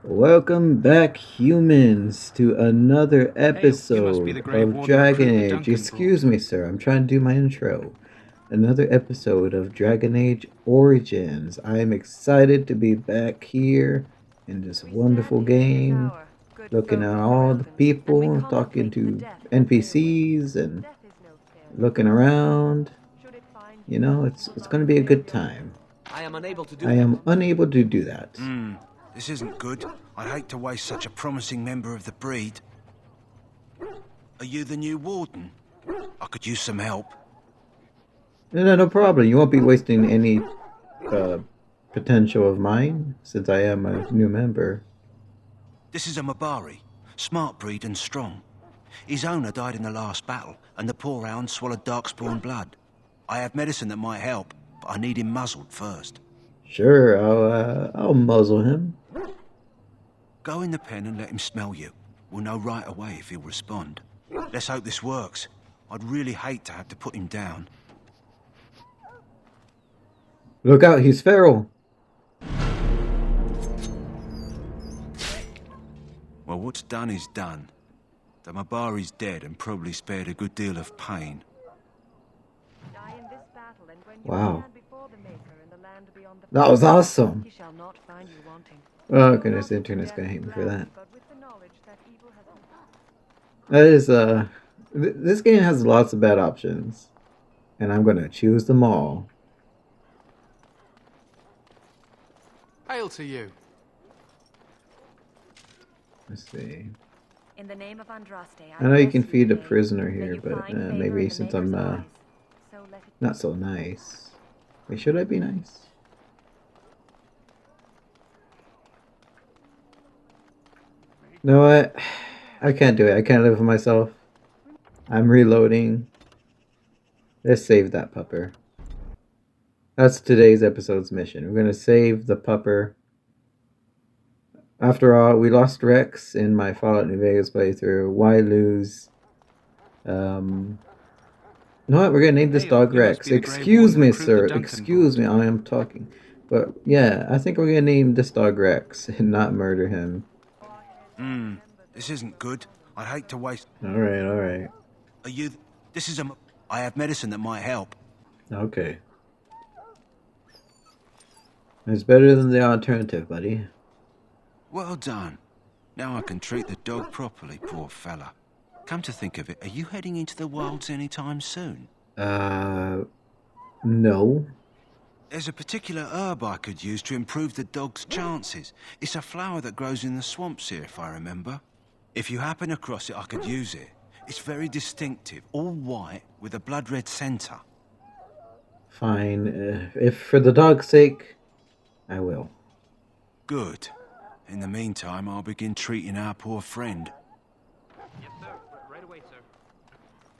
Welcome back, humans, to another Hail, you must be the episode Grey of Warden Dragon recruit that Age. Duncan brought. Excuse me, sir, I'm trying to do my intro. Another episode of Dragon Age Origins. I am excited to be back here in this We stand wonderful here in this game, hour, good looking folk at of all the Ferelden, and we people, talking contemplate the to death that aileth. NPCs, and Death is no failure, looking around. should it find You you, know, you it's will not going to be a fail good your time. master. I am unable to I do that. am unable to do that. This isn't good. I'd hate to waste such a promising member of the breed. Are you the new warden? I could use some help. No problem. You won't be wasting any uh, potential of mine, since I am a new member. This is a Mabari, smart breed and strong. His owner died in the last battle, and the poor hound swallowed darkspawn blood. I have medicine that might help, but I need him muzzled first. Sure, I'll muzzle him. Go in the pen and let him smell you. We'll know right away if he'll respond. Let's hope this works. I'd really hate to have to put him down. Look out, he's feral. Well, what's done is done. The Mabari's dead and probably spared a good deal of pain. Die in this battle, and when you Wow. stand before the Maker in the land beyond the That was fire, awesome. he shall not find you wanting. Oh You will goodness, the not into internet's death gonna hate me for gladly, that. but with the knowledge that evil has That is, this game has lots of bad options. And I'm gonna choose them all. Hail to you. Let's see. In the name of Andraste, I know you bless can feed a today. prisoner May here, you but find favor maybe in the since Maker's I'm eyes. So let it be. not so nice. Wait, should I be nice? You know what? I can't do it. I can't live with myself. I'm reloading. Let's save that pupper. That's today's episode's mission. We're gonna save the pupper. After all, we lost Rex in my Fallout New Vegas playthrough. Why lose? You know what? We're gonna name this Hail, dog you must Rex. be the Grey Excuse Warden me, recruit sir. that Duncan Excuse me. brought. I am talking. But yeah, I think we're gonna name this dog Rex and not murder him. This isn't good. I'd hate to waste... All right, all right. Are you... This is a... I have medicine that might help. Okay. It's better than the alternative, buddy. Well done. Now I can treat the dog properly, poor fella. Come to think of it, are you heading into the wilds anytime soon? No. There's a particular herb I could use to improve the dog's chances. It's a flower that grows in the swamps here, if I remember. If you happen across it, I could use it. It's very distinctive, all white, with a blood-red centre. Fine. If for the dog's sake, I will. Good. In the meantime, I'll begin treating our poor friend. Yes, sir. Right away, sir.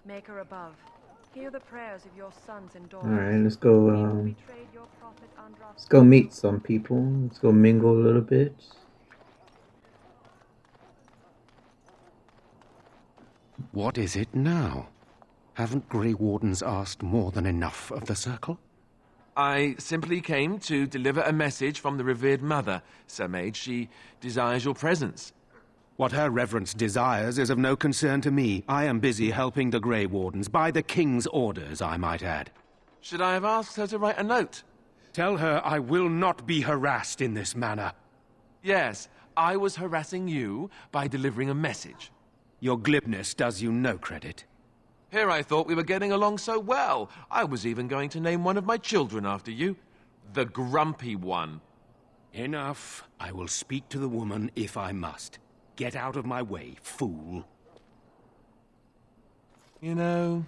Maker above, hear the prayers of your sons and daughters. All right, let's go. We who betrayed your prophet Andraste. Let's go meet some people. Let's go mingle a little bit. What is it now? Haven't Grey Wardens asked more than enough of the Circle? I simply came to deliver a message from the revered mother, Sir Mage. She desires your presence. What her reverence desires is of no concern to me. I am busy helping the Grey Wardens, by the King's orders, I might add. Should I have asked her to write a note? Tell her I will not be harassed in this manner. Yes, I was harassing you by delivering a message. Your glibness does you no credit. Here I thought we were getting along so well. I was even going to name one of my children after you. The Grumpy One. Enough. I will speak to the woman if I must. Get out of my way, fool. You know,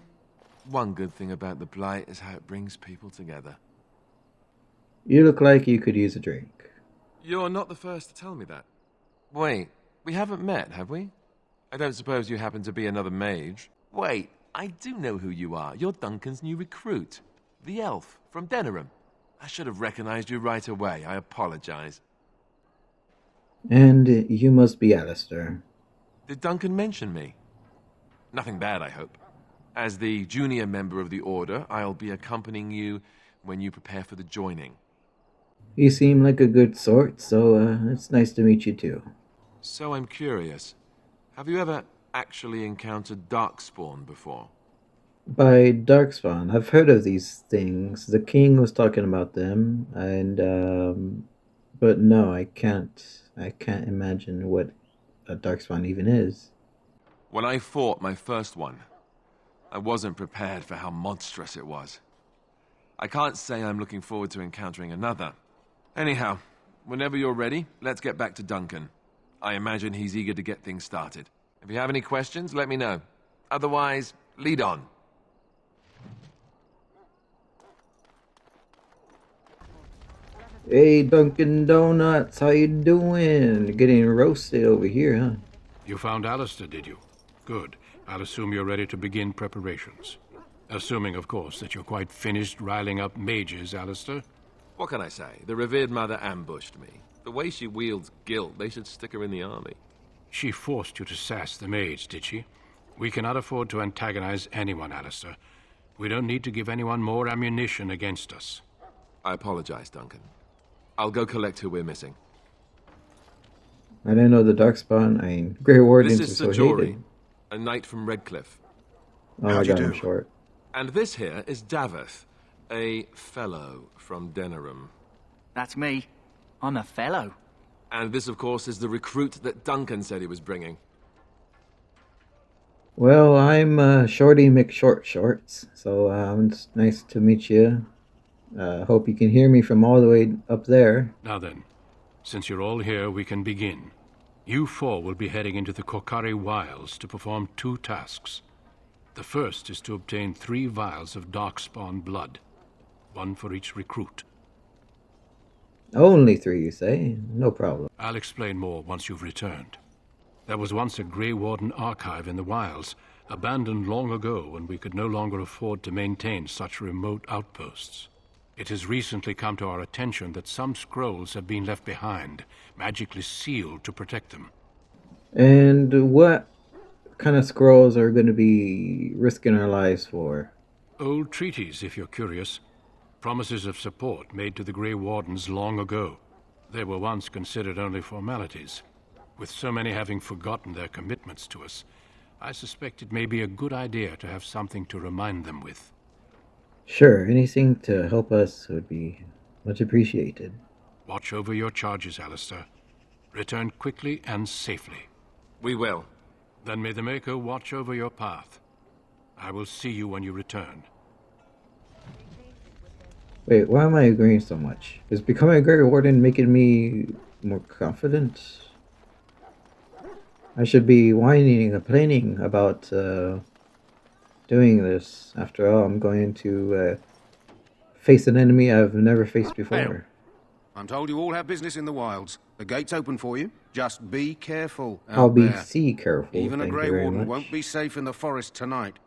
one good thing about the Blight is how it brings people together. You look like you could use a drink. You're not the first to tell me that. Wait, we haven't met, have we? I don't suppose you happen to be another mage. Wait, I do know who you are. You're Duncan's new recruit. The elf from Denerim. I should have recognized you right away. I apologize. And you must be Alistair. Did Duncan mention me? Nothing bad, I hope. As the junior member of the Order, I'll be accompanying you when you prepare for the joining. You seem like a good sort, so it's nice to meet you too. So I'm curious. Have you ever actually encountered Darkspawn before? By Darkspawn, I've heard of these things. The king was talking about them, and but no, I can't. I can't imagine what a Darkspawn even is. When I fought my first one, I wasn't prepared for how monstrous it was. I can't say I'm looking forward to encountering another. Anyhow, whenever you're ready, let's get back to Duncan. I imagine he's eager to get things started. If you have any questions, let me know. Otherwise, lead on. Hey, Dunkin' Donuts, how you doing? You're getting roasted over here, huh? You found Alistair, did you? Good. I'll assume you're ready to begin preparations. Assuming, of course, that you're quite finished riling up mages, Alistair. What can I say? The revered mother ambushed me. The way she wields guilt, they should stick her in the army. She forced you to sass the mage, did she? We cannot afford to antagonize anyone, Alistair. We don't need to give anyone more ammunition against us. I apologize, Duncan. I'll go collect who we're missing. I didn't know the Darkspawn. I mean, Grey Wardens This is are Sir so Jory, hated. a knight from Redcliffe. Oh my How'd you god, I'm do? short. And this here is Daveth, a fellow from Denerim. That's me. I'm a fellow. And this, of course, is the recruit that Duncan said he was bringing. Well, I'm Shorty McShorts, so it's nice to meet you. Hope you can hear me from all the way up there. Now then, since you're all here, we can begin. You four will be heading into the Kokari Wilds to perform 2 tasks. The first is to obtain 3 vials of Darkspawn blood, 1 for each recruit. Only 3, you say? No problem. I'll explain more once you've returned. There was once a Grey Warden archive in the wilds, abandoned long ago when we could no longer afford to maintain such remote outposts. It has recently come to our attention that some scrolls have been left behind, magically sealed to protect them. And what kind of scrolls are going to be risking our lives for? Old treaties, if you're curious. Promises of support made to the Grey Wardens long ago. They were once considered only formalities. With so many having forgotten their commitments to us, I suspect it may be a good idea to have something to remind them with. Sure, anything to help us would be much appreciated. Watch over your charges, Alistair. Return quickly and safely. We will. Then may the Maker watch over your path. I will see you when you return. Wait, why am I agreeing so much? Is becoming a Grey Warden making me more confident? I should be whining and complaining about doing this. After all, I'm going to face an enemy I've never faced before. I'm told you all have business in the wilds. The gate's open for you. Just be careful out I'll be there. sea careful. Even a thank you Grey very Warden much. won't be safe in the forest tonight.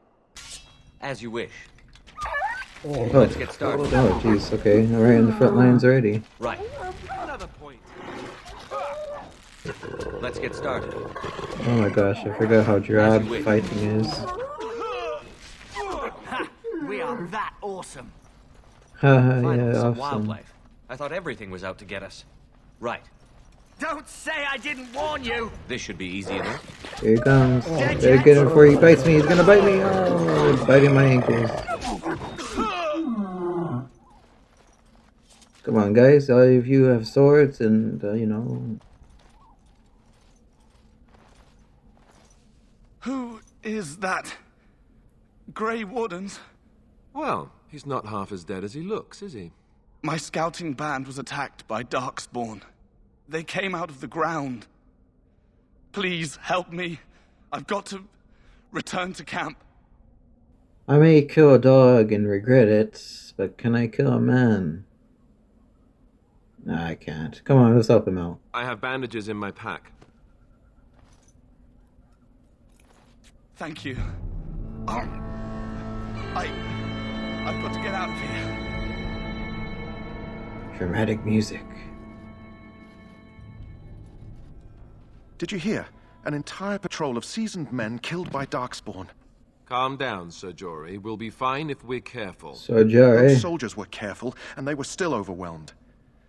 As you wish. Oh, Let's get started. oh, jeez. Okay, all right, in the front lines already. Right. Another point. Let's get started. Oh my gosh, I forgot how drab wish. fighting is. Ha! We are that awesome. Haha, Finally, yeah, some awesome. wildlife. I thought everything was out to get us. Right. Don't say I didn't warn you. This should be easy enough. Here he comes. Better get him before he bites me. He's gonna bite me. Oh, he's biting my ankles. Come on, guys. All of you have swords and, you know. Who is that? Grey Wardens? Well, he's not half as dead as he looks, is he? My scouting band was attacked by Darkspawn. They came out of the ground. Please help me. I've got to return to camp. I may kill a dog and regret it, but can I kill a man? Nah, I can't. Come on, let's help him out. I have bandages in my pack. Thank you. I've got to get out of here. Dramatic music. Did you hear? An entire patrol of seasoned men killed by Darkspawn. Calm down, Sir Jory. We'll be fine if we're careful. So, Jerry. Those soldiers were careful, and they were still overwhelmed.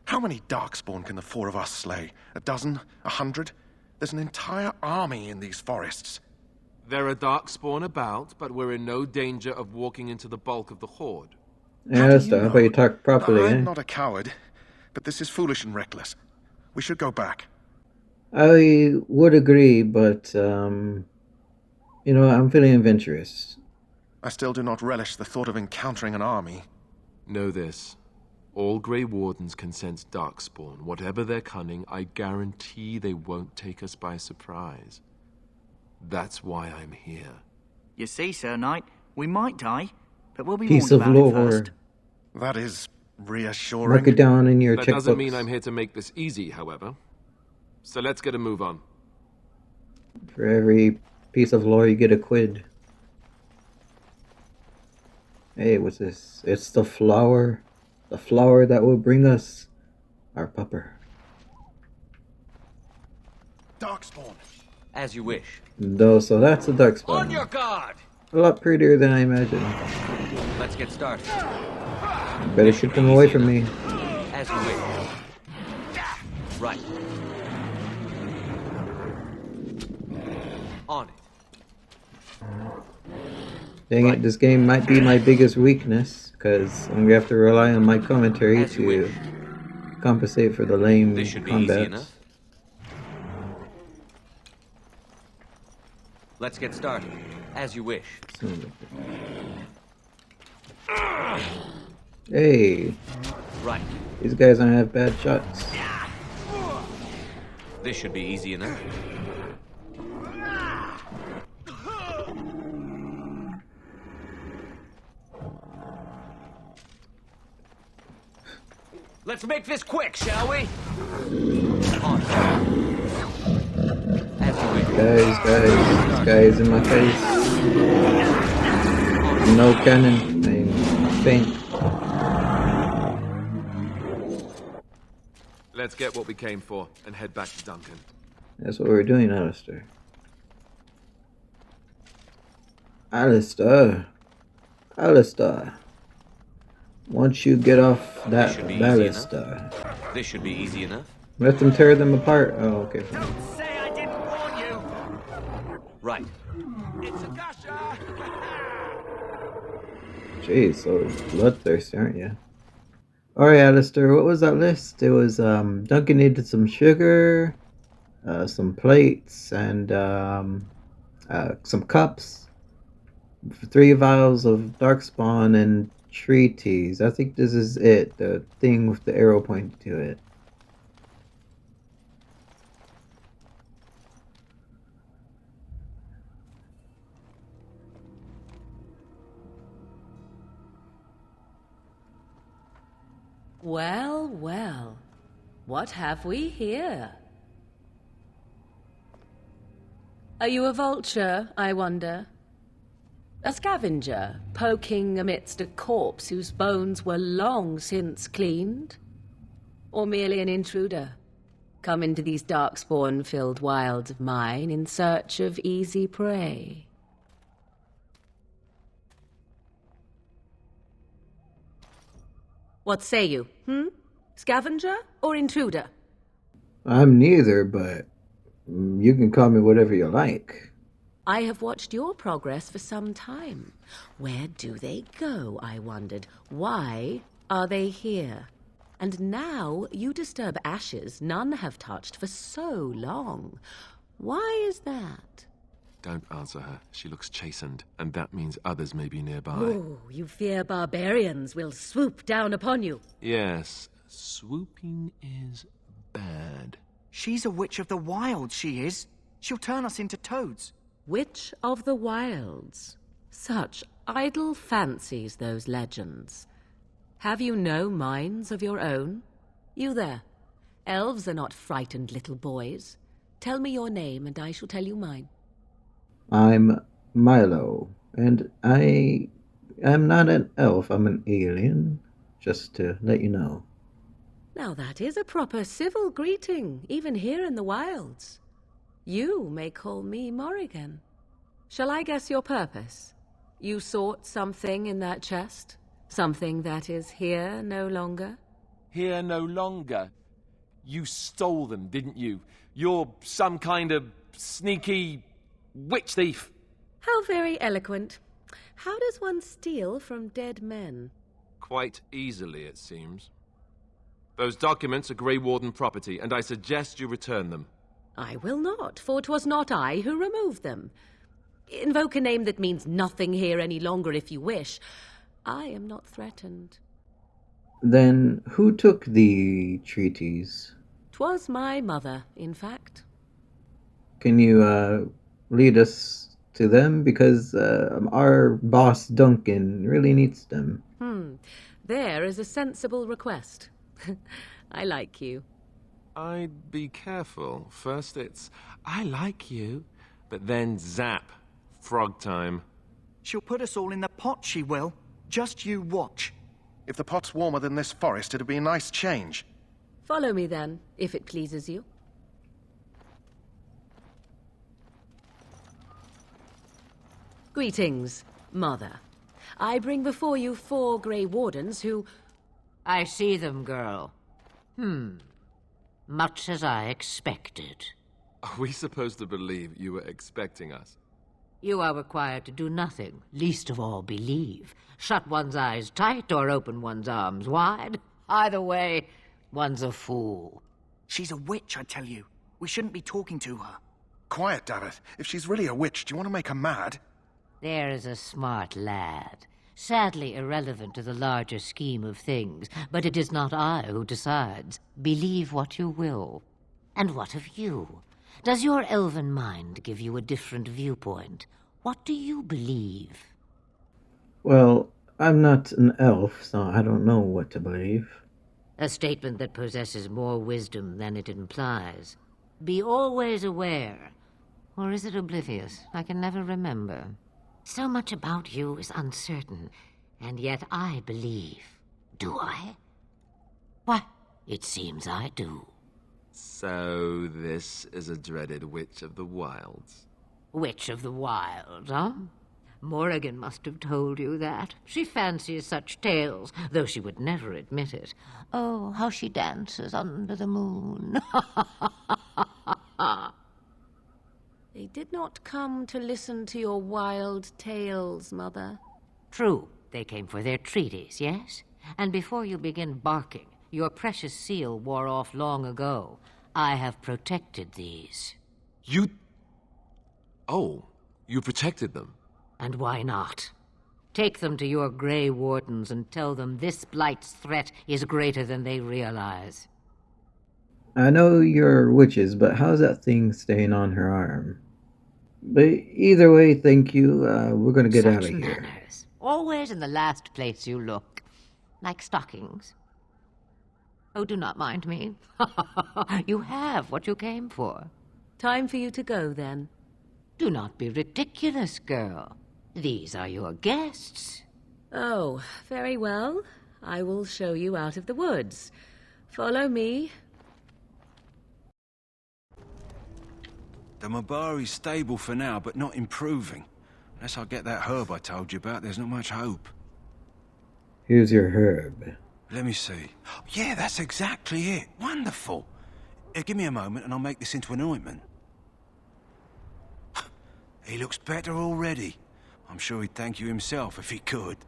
How many Darkspawn can the four of us slay? A dozen? 100? There's an entire army in these forests. There are Darkspawn about, but we're in no danger of walking into the bulk of the Horde. Yeah, that's how about you talk properly, I'm eh? not a coward, but this is foolish and reckless. We should go back. I would agree, but, you know, I'm feeling adventurous. I still do not relish the thought of encountering an army. Know this. All Grey Wardens can sense Darkspawn. Whatever their cunning, I guarantee they won't take us by surprise. That's why I'm here. You see, Sir Knight, we might die, but we'll be Piece warned of about it lore. first. That is reassuring. Mark it down in your That checkbooks. doesn't mean I'm here to make this easy, however. So let's get a move on. For every piece of lore, you get a quid. Hey, what's this? It's the flower. The flower that will bring us our pupper. Darkspawn. As you wish. Though, so that's a dark On spawn. your guard! A lot prettier than I imagined. Let's get started. Better keep them away from me. As you wish. Right. On it. Dang it, this game might be my biggest weakness, because I'm going to have to rely on my commentary As you to wish. compensate for the lame This should be easy combats. enough. Let's get started. As you wish. Hey, Right. these guys don't have bad shots. This should be easy enough. Let's make this quick, shall we? On. As you wish. Guys, guys in my face. No cannon. I'm faint. Let's get what we came for and head back to Duncan. That's what we're doing, Alistair. Alistair. Alistair. Once you get off that should be easy baluster, This should be easy enough. let them tear them apart. Oh, okay. Fine. Don't say I didn't warn you! Right. It's a gusher! Jeez, so bloodthirsty, aren't you? Alright, Alistair, what was that list? It was, Duncan needed some sugar, some plates, and, some cups, 3 vials of darkspawn, and treaties. I think this is it, the thing with the arrow pointing to it. Well, well. What have we here? Are you a vulture, I wonder? A scavenger, poking amidst a corpse whose bones were long since cleaned? Or merely an intruder, come into these darkspawn-filled wilds of mine in search of easy prey? What say you, Scavenger or intruder? I'm neither, but you can call me whatever you like. I have watched your progress for some time. Where do they go, I wondered? Why are they here? And now you disturb ashes none have touched for so long. Why is that? Don't answer her. She looks chastened, and that means others may be nearby. Oh, you fear barbarians will swoop down upon you. Yes, swooping is bad. She's a witch of the wilds, she is. She'll turn us into toads. Witch of the wilds. Such idle fancies, those legends. Have you no minds of your own? You there. Elves are not frightened little boys. Tell me your name, and I shall tell you mine. I'm Milo, and I am not an elf, I'm an alien, just to let you know. Now that is a proper civil greeting, even here in the wilds. You may call me Morrigan. Shall I guess your purpose? You sought something in that chest? Something that is here no longer? here no longer. You stole them, didn't you? You're some kind of sneaky witch thief. How very eloquent. How does one steal from dead men? Quite easily, it seems. Those documents are Grey Warden property, and I suggest you return them. I will not, for 'twas not I who removed them. Invoke a name that means nothing here any longer if you wish. I am not threatened. Then who took the treaties? 'Twas my mother, in fact. Can you lead us to them? Because our boss Duncan really needs them. There is a sensible request. I like you. I'd be careful. First it's, I like you, but then zap. Frog time. She'll put us all in the pot, she will. Just you watch. If the pot's warmer than this forest, it'd be a nice change. Follow me then, if it pleases you. Greetings, Mother. I bring before you 4 Grey Wardens who... I see them, girl. Much as I expected. Are we supposed to believe you were expecting us? You are required to do nothing, least of all believe. Shut one's eyes tight or open one's arms wide. Either way, one's a fool. She's a witch, I tell you. We shouldn't be talking to her. Quiet, Davith. If she's really a witch, do you want to make her mad? There is a smart lad. Sadly irrelevant to the larger scheme of things, but it is not I who decides. Believe what you will. And what of you? Does your elven mind give you a different viewpoint? What do you believe? Well, I'm not an elf, so I don't know what to believe. A statement that possesses more wisdom than it implies. Be always aware. Or is it oblivious? I can never remember. So much about you is uncertain, and yet I believe. Do I? Why, it seems I do. So this is a dreaded Witch of the Wilds. Witch of the Wilds, huh? Morrigan must have told you that. She fancies such tales, though she would never admit it. Oh, how she dances under the moon. They did not come to listen to your wild tales, Mother. True, they came for their treaties, yes? And before you begin barking, your precious seal wore off long ago. I have protected these. You... Oh, you protected them? And why not? Take them to your Grey Wardens and tell them this blight's threat is greater than they realize. I know you're witches, but how's that thing staying on her arm? But either way, thank you. We're gonna get out of here. Manners. Always in the last place you look. Like stockings. Oh, do not mind me. You have what you came for. Time for you to go, then. Do not be ridiculous, girl. These are your guests. Oh, very well. I will show you out of the woods. Follow me. The Mabari's stable for now, but not improving. Unless I get that herb I told you about, there's not much hope. Here's your herb. Let me see. Yeah, that's exactly it. Wonderful. Give me a moment and I'll make this into an ointment. He looks better already. I'm sure he'd thank you himself if he could.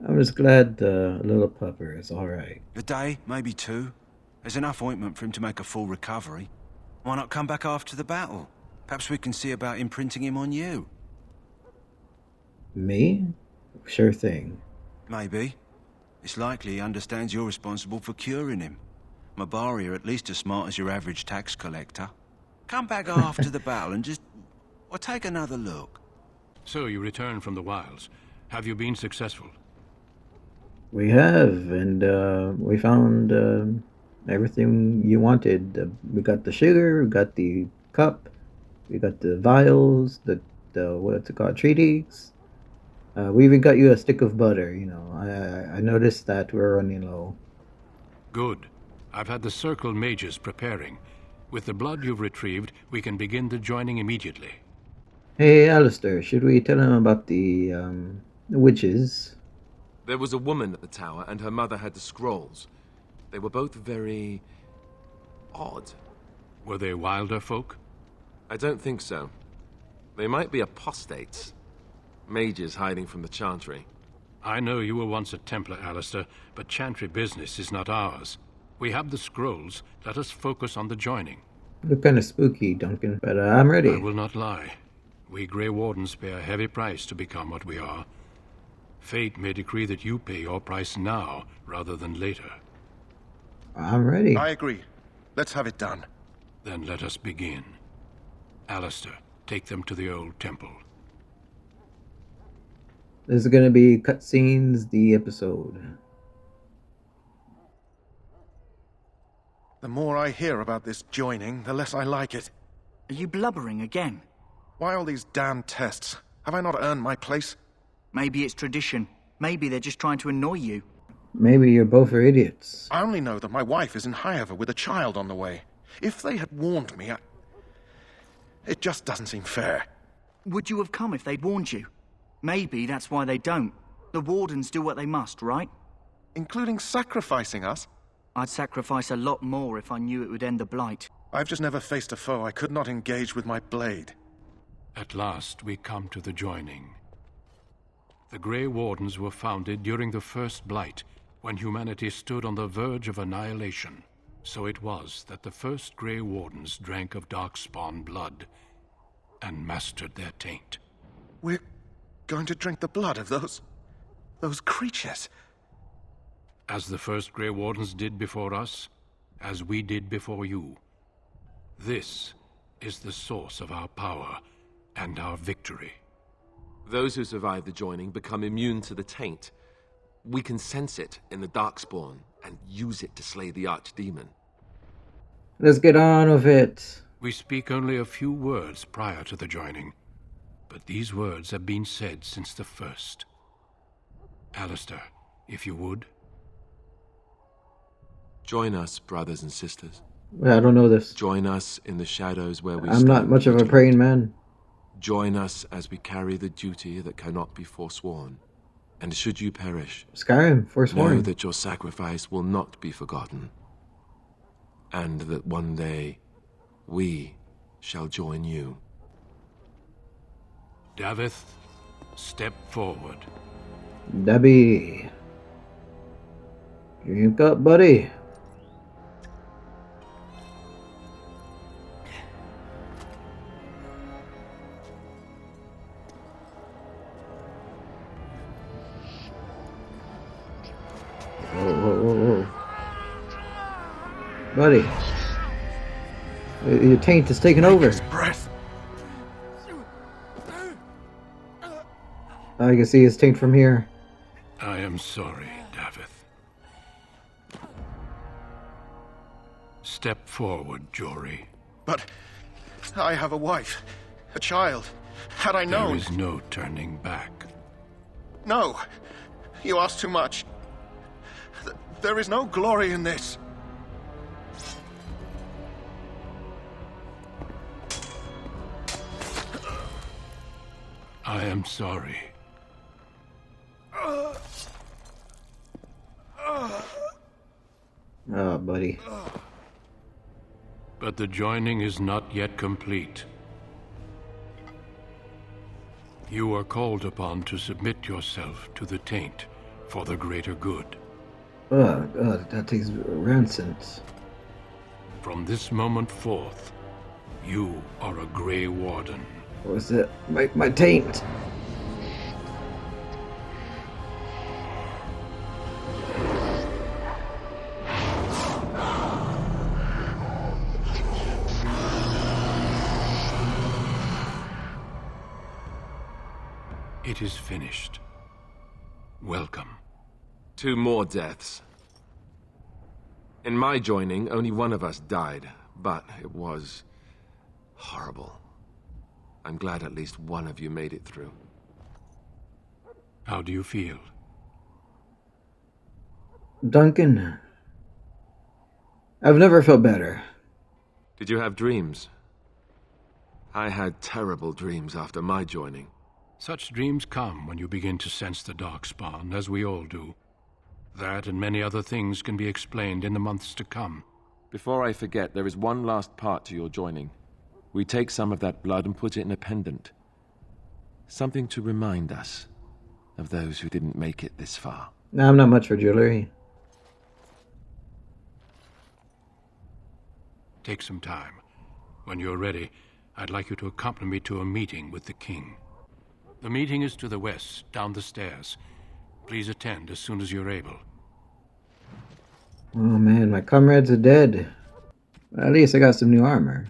I'm just glad the little pupper is alright. A day, maybe 2. There's enough ointment for him to make a full recovery. Why not come back after the battle? Perhaps we can see about imprinting him on you. Me? Sure thing. Maybe. It's likely he understands you're responsible for curing him. Mabari are at least as smart as your average tax collector. Come back after the battle and just... or take another look. So you returned from the wilds. Have you been successful? We have, and we found everything you wanted. We got the sugar, we got the cup, we got the vials, the what's it called, treaties. We even got you a stick of butter, you know. I noticed that we're running low. Good. I've had the Circle mages preparing. With the blood you've retrieved, we can begin the joining immediately. Hey, Alistair, should we tell him about the witches? There was a woman at the tower, and her mother had the scrolls. They were both very... odd. Were they wilder folk? I don't think so. They might be apostates. Mages hiding from the Chantry. I know you were once a Templar, Alistair, but Chantry business is not ours. We have the scrolls. Let us focus on the joining. Look kind of spooky, Duncan, but I'm ready. I will not lie. We Grey Wardens pay a heavy price to become what we are. Fate may decree that you pay your price now, rather than later. I'm ready. I agree. Let's have it done. Then let us begin. Alistair, take them to the old temple. This is gonna be cutscenes, the episode. The more I hear about this joining, the less I like it. Are you blubbering again? Why all these damn tests? Have I not earned my place? Maybe it's tradition. Maybe they're just trying to annoy you. Maybe you're both are idiots. I only know that my wife is in Highover with a child on the way. If they had warned me, it just doesn't seem fair. Would you have come if they'd warned you? Maybe that's why they don't. The Wardens do what they must, right? Including sacrificing us? I'd sacrifice a lot more if I knew it would end the Blight. I've just never faced a foe I could not engage with my blade. At last we come to the joining. The Grey Wardens were founded during the First Blight, when humanity stood on the verge of annihilation. So it was that the first Grey Wardens drank of Darkspawn blood and mastered their taint. We're going to drink the blood of those creatures. As the first Grey Wardens did before us, as we did before you. This is the source of our power and our victory. Those who survive the joining become immune to the taint. We can sense it in the Darkspawn and use it to slay the Archdemon. Let's get on with it. We speak only a few words prior to the joining, but these words have been said since the first. Alistair, if you would. Join us, brothers and sisters. I don't know this. Join us in the shadows where we I'm not much of a praying man. Join us as we carry the duty that cannot be forsworn. And should you perish, Skyrim, forsworn. know that your sacrifice will not be forgotten. And that one day, we shall join you. Davith, step forward. Debbie. Drink up, buddy. Whoa. Buddy. Your taint is taking over. Breath. I can see his taint from here. I am sorry, Davith. Step forward, Jory. But I have a wife, a child. Had I known... There is no turning back. No. You ask too much. There is no glory in this. I am sorry. Oh, buddy. But the joining is not yet complete. You are called upon to submit yourself to the taint for the greater good. Oh, God, that takes rancent. From this moment forth, you are a Grey Warden. What was it? My taint. It is finished. Welcome. 2 more deaths. In my joining, only one of us died, but it was horrible. I'm glad at least one of you made it through. How do you feel? Duncan, I've never felt better. Did you have dreams? I had terrible dreams after my joining. Such dreams come when you begin to sense the darkspawn, as we all do. That and many other things can be explained in the months to come. Before I forget, there is one last part to your joining. We take some of that blood and put it in a pendant. Something to remind us of those who didn't make it this far. No, I'm not much for jewelry. Take some time. When you're ready, I'd like you to accompany me to a meeting with the king. The meeting is to the west, down the stairs. Please attend as soon as you're able. Oh man, my comrades are dead. But at least I got some new armor.